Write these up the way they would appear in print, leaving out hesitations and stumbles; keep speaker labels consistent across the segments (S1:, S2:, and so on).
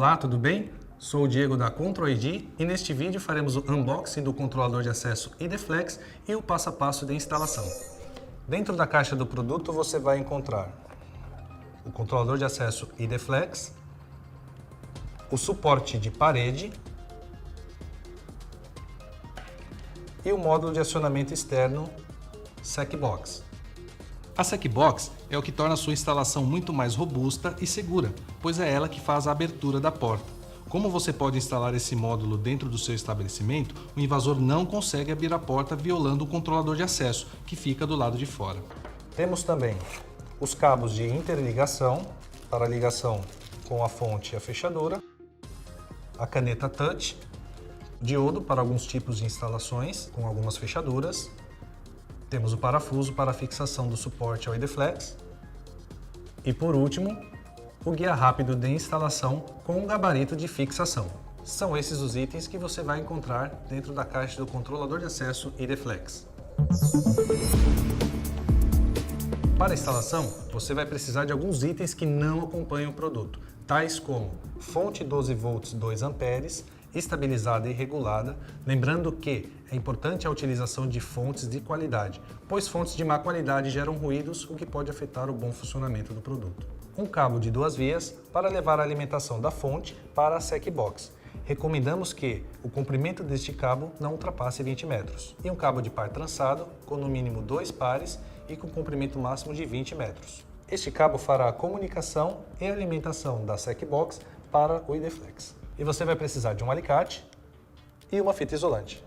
S1: Olá, tudo bem? Sou o Diego da ControlID e neste vídeo faremos o unboxing do controlador de acesso IDFlex e o passo a passo de instalação. Dentro da caixa do produto você vai encontrar o controlador de acesso IDFlex, o suporte de parede e o módulo de acionamento externo SecBox. A SecBox é o que torna a sua instalação muito mais robusta e segura, pois é ela que faz a abertura da porta. Como você pode instalar esse módulo dentro do seu estabelecimento, o invasor não consegue abrir a porta violando o controlador de acesso, que fica do lado de fora. Temos também os cabos de interligação para ligação com a fonte e a fechadura, a caneta touch, diodo para alguns tipos de instalações com algumas fechaduras. Temos o parafuso para a fixação do suporte ao IDFlex. E por último, o guia rápido de instalação com um gabarito de fixação. São esses os itens que você vai encontrar dentro da caixa do controlador de acesso IDFlex. Para a instalação, você vai precisar de alguns itens que não acompanham o produto, tais como fonte 12 volts 2 amperes, estabilizada e regulada, lembrando que é importante a utilização de fontes de qualidade, pois fontes de má qualidade geram ruídos, o que pode afetar o bom funcionamento do produto. Um cabo de 2 vias para levar a alimentação da fonte para a SecBox. Recomendamos que o comprimento deste cabo não ultrapasse 20 metros. E um cabo de par trançado, com no mínimo 2 pares e com comprimento máximo de 20 metros. Este cabo fará a comunicação e alimentação da SecBox para o IDFlex. E você vai precisar de um alicate e uma fita isolante.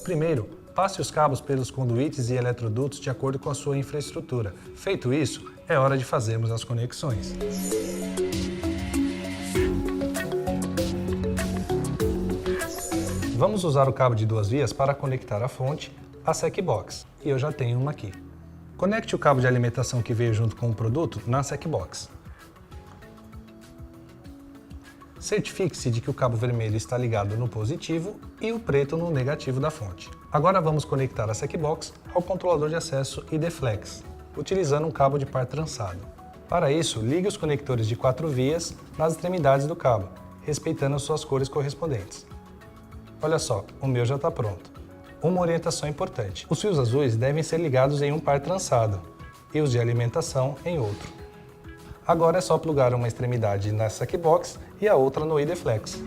S1: Primeiro, passe os cabos pelos conduítes e eletrodutos de acordo com a sua infraestrutura. Feito isso, é hora de fazermos as conexões. Vamos usar o cabo de 2 vias para conectar a fonte à SecBox. E eu já tenho uma aqui. Conecte o cabo de alimentação que veio junto com o produto na SecBox. Certifique-se de que o cabo vermelho está ligado no positivo e o preto no negativo da fonte. Agora vamos conectar a SecBox ao controlador de acesso IDFlex, utilizando um cabo de par trançado. Para isso, ligue os conectores de 4 vias nas extremidades do cabo, respeitando as suas cores correspondentes. Olha só, o meu já está pronto. Uma orientação importante: os fios azuis devem ser ligados em um par trançado e os de alimentação em outro. Agora é só plugar uma extremidade na SecBox e a outra no IDFlex.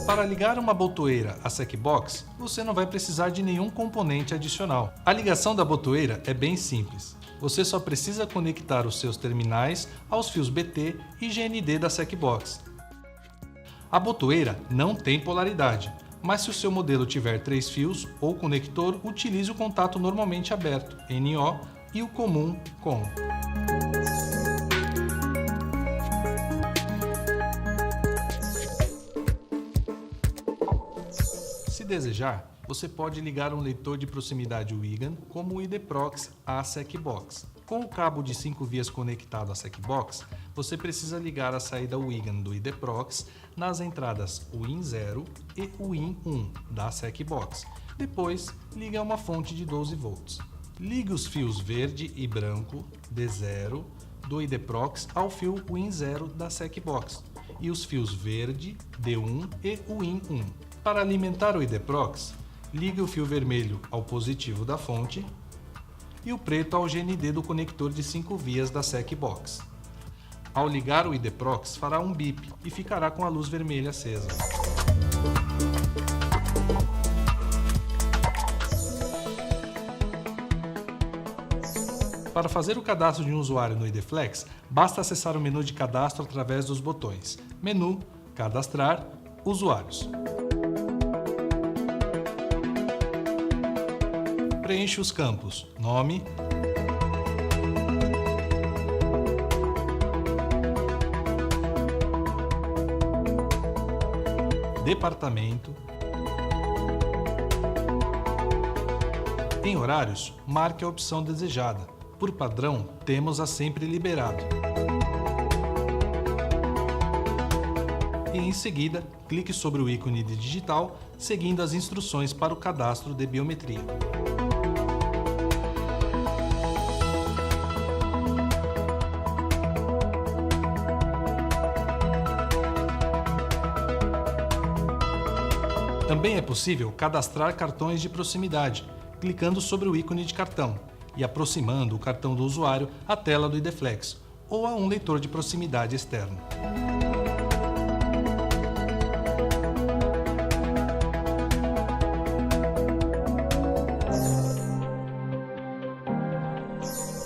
S1: Para ligar uma botoeira à SecBox, você não vai precisar de nenhum componente adicional. A ligação da botoeira é bem simples. Você só precisa conectar os seus terminais aos fios BT e GND da SecBox. A botoeira não tem polaridade, mas se o seu modelo tiver 3 fios ou conector, utilize o contato normalmente aberto, NO, e o comum, COM. Se desejar, você pode ligar um leitor de proximidade Wigan como o IDProx à SecBox. Com o cabo de 5 vias conectado à SecBox, você precisa ligar a saída Wigan do IDProx nas entradas WIN0 e WIN1 da SecBox. Depois, ligue a uma fonte de 12 volts. Ligue os fios verde e branco D0 do IDProx ao fio WIN0 da SecBox e os fios verde D1 e WIN1. Para alimentar o IDProx, ligue o fio vermelho ao positivo da fonte e o preto ao GND do conector de 5 vias da SecBox. Ao ligar o IDProx, fará um bip e ficará com a luz vermelha acesa. Para fazer o cadastro de um usuário no IDFlex, basta acessar o menu de cadastro através dos botões Menu, Cadastrar, Usuários. Preencha os campos Nome, Departamento. Em horários, marque a opção desejada. Por padrão, temos a sempre liberado. e, em seguida, clique sobre o ícone de digital, seguindo as instruções para o cadastro de biometria. Também é possível cadastrar cartões de proximidade, clicando sobre o ícone de cartão e aproximando o cartão do usuário à tela do IDFlex ou a um leitor de proximidade externo.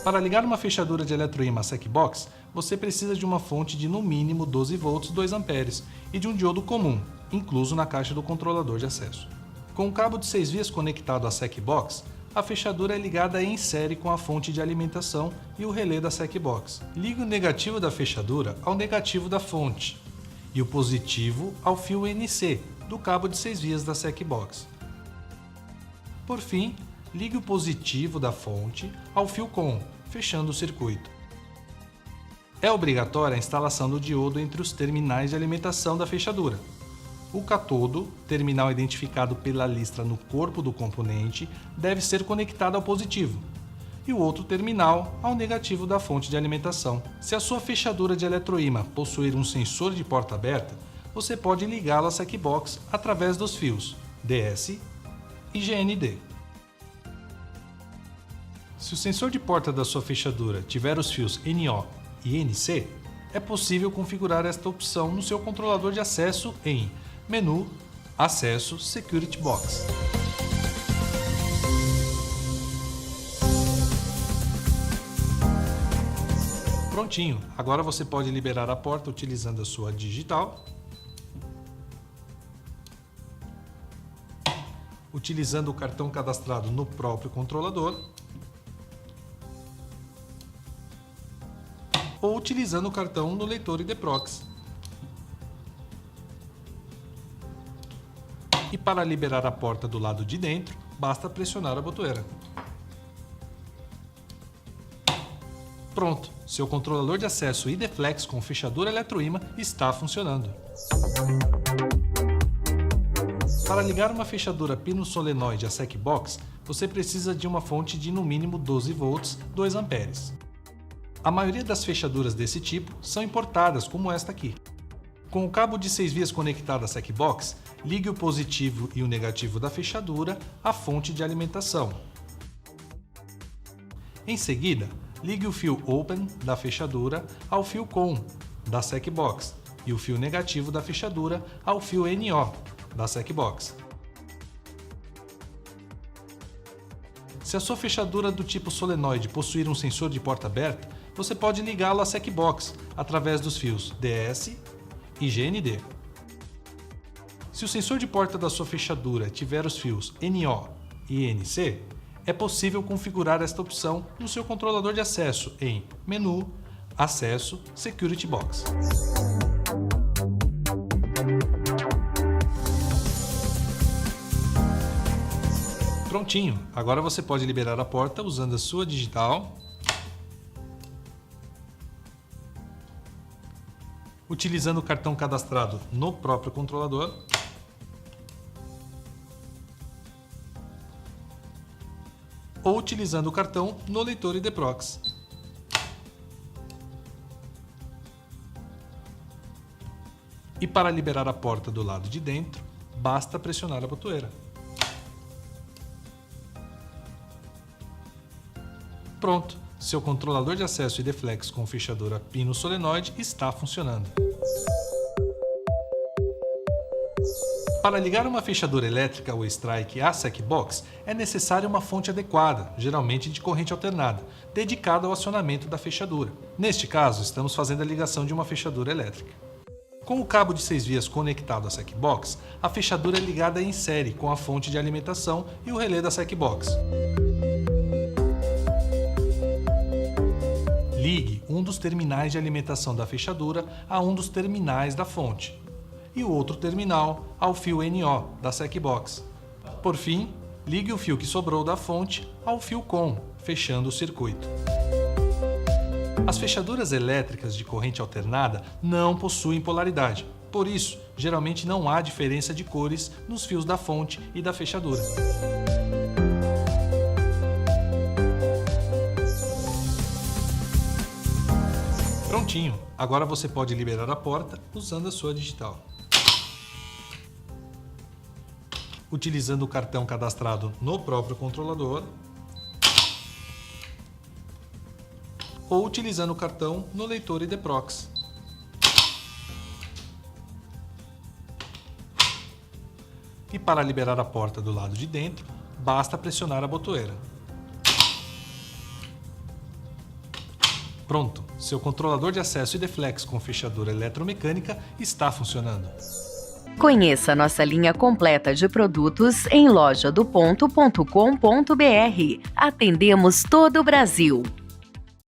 S1: Para ligar uma fechadura de eletroímã à SecBox, você precisa de uma fonte de no mínimo 12 volts 2 amperes e de um diodo comum, incluso na caixa do controlador de acesso. Com o cabo de 6 vias conectado à SecBox, a fechadura é ligada em série com a fonte de alimentação e o relé da SecBox. Ligue o negativo da fechadura ao negativo da fonte e o positivo ao fio NC do cabo de 6 vias da SecBox. Por fim, ligue o positivo da fonte ao fio COM, fechando o circuito. É obrigatória a instalação do diodo entre os terminais de alimentação da fechadura. O catodo, terminal identificado pela listra no corpo do componente, deve ser conectado ao positivo, e o outro terminal ao negativo da fonte de alimentação. Se a sua fechadura de eletroímã possuir um sensor de porta aberta, você pode ligá-la à SecBox através dos fios DS e GND. Se o sensor de porta da sua fechadura tiver os fios NO e NC, é possível configurar esta opção no seu controlador de acesso em Menu, Acesso, Security Box. Prontinho! Agora você pode liberar a porta utilizando a sua digital, utilizando o cartão cadastrado no próprio controlador, ou utilizando o cartão no leitor IDProx. E para liberar a porta do lado de dentro, basta pressionar a botoeira. Pronto, seu controlador de acesso IDFlex com fechadura eletroímã está funcionando. Para ligar uma fechadura pino solenoide à SecBox, você precisa de uma fonte de no mínimo 12 volts 2 amperes. A maioria das fechaduras desse tipo são importadas, como esta aqui. Com o cabo de 6 vias conectado à SecBox, ligue o positivo e o negativo da fechadura à fonte de alimentação. Em seguida, ligue o fio Open da fechadura ao fio COM da SecBox e o fio negativo da fechadura ao fio NO da SecBox. Se a sua fechadura do tipo solenoide possuir um sensor de porta aberta, você pode ligá-lo à SecBox através dos fios DS e GND. Se o sensor de porta da sua fechadura tiver os fios NO e NC, é possível configurar esta opção no seu controlador de acesso em Menu, Acesso, Security Box. Prontinho! Agora você pode liberar a porta usando a sua digital, utilizando o cartão cadastrado no próprio controlador, ou utilizando o cartão no leitor IDProx. E para liberar a porta do lado de dentro, basta pressionar a botoeira. Pronto! Seu controlador de acesso IDFlex com fechadura pino solenoide está funcionando. Para ligar uma fechadura elétrica ou strike à SecBox, é necessária uma fonte adequada, geralmente de corrente alternada, dedicada ao acionamento da fechadura. Neste caso, estamos fazendo a ligação de uma fechadura elétrica. Com o cabo de 6 vias conectado à SecBox, a fechadura é ligada em série com a fonte de alimentação e o relé da SecBox. Ligue um dos terminais de alimentação da fechadura a um dos terminais da fonte e o outro terminal ao fio NO da SecBox. Por fim, ligue o fio que sobrou da fonte ao fio COM, fechando o circuito. As fechaduras elétricas de corrente alternada não possuem polaridade, Por isso, geralmente não há diferença de cores nos fios da fonte e da fechadura. Prontinho! Agora você pode liberar a porta usando a sua digital. Utilizando o cartão cadastrado no próprio controlador ou utilizando o cartão no leitor ID-Prox. E para liberar a porta do lado de dentro, basta pressionar a botoeira. Pronto! Seu controlador de acesso ID-Flex com fechadura eletromecânica está funcionando.
S2: Conheça nossa linha completa de produtos em lojadoponto.com.br. Atendemos todo o Brasil.